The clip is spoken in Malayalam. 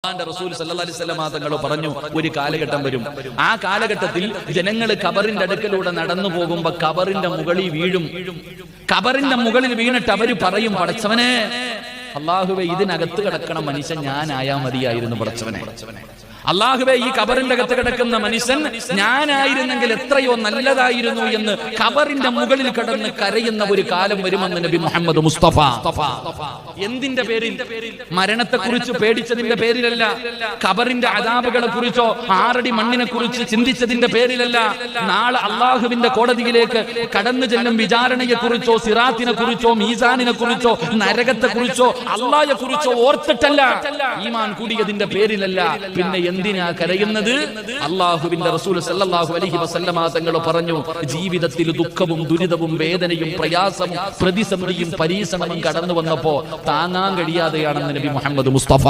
റസൂൽ സല്ലല്ലാഹു അലൈഹി വസല്ലം തങ്ങൾ പറഞ്ഞു, ഒരു കാലഘട്ടം വരും. ആ കാലഘട്ടത്തിൽ ജനങ്ങൾ ഖബറിന്റെ അടുക്കലൂടെ നടന്നു പോകുമ്പോ ഖബറിന്റെ മുകളിൽ വീഴും. ഖബറിന്റെ മുകളിൽ വീണിട്ട് അവര് പറയും, പടച്ചവനെ, അല്ലാഹുവേ, ഇതിനകത്ത് കിടക്കണ മനുഷ്യൻ ഞാനായാ മതിയായിരുന്നു. പടച്ചവനെ, അല്ലാഹുവേ, ഈ ഖബറിന്റെ അകത്ത് കിടക്കുന്ന മനുഷ്യൻ ഞാനായിരുന്നെങ്കിൽ എത്രയോ നല്ലതായിരുന്നു എന്ന് ഖബറിന്റെ മുകളിൽ കിടന്ന് കരയുന്ന ഒരു കാലം വരുമെന്ന് നബി മുഹമ്മദ് മുസ്തഫ. എന്തിന്റെ പേരിൽ? മരണത്തെ കുറിച്ച് പേടിച്ചതിന്റെ പേരിലല്ല, ഖബറിന്റെ അദാബുകളെ കുറിച്ചോ ആറടി മണ്ണിനെ കുറിച്ച് ചിന്തിച്ചതിന്റെ പേരിലല്ല, നാളെ അള്ളാഹുവിന്റെ കോടതിയിലേക്ക് കടന്നു ചെല്ലും വിചാരണയെ കുറിച്ചോ സിറാത്തിനെ കുറിച്ചോ മീസാനിനെ കുറിച്ചോ നരകത്തെ കുറിച്ചോ അള്ളാഹയെ കുറിച്ചോ ഓർത്തിട്ടല്ല, ഈമാൻ കൂടിയതിന്റെ പേരിലല്ല. പിന്നെ എന്തിനാ കരയുന്നത്? അള്ളാഹുവിന്റെ റസൂൽ സല്ലല്ലാഹു അലൈഹി വസല്ലമ തങ്ങൾ പറഞ്ഞു, ജീവിതത്തിൽ ദുഃഖവും ദുരിതവും വേദനയും പ്രയാസവും പ്രതിസന്ധിയും പരീക്ഷണവും കടന്നു വന്നപ്പോ താങ്ങാൻ കഴിയാതെയാണെന്ന് നബി മുഹമ്മദ് മുസ്തഫ.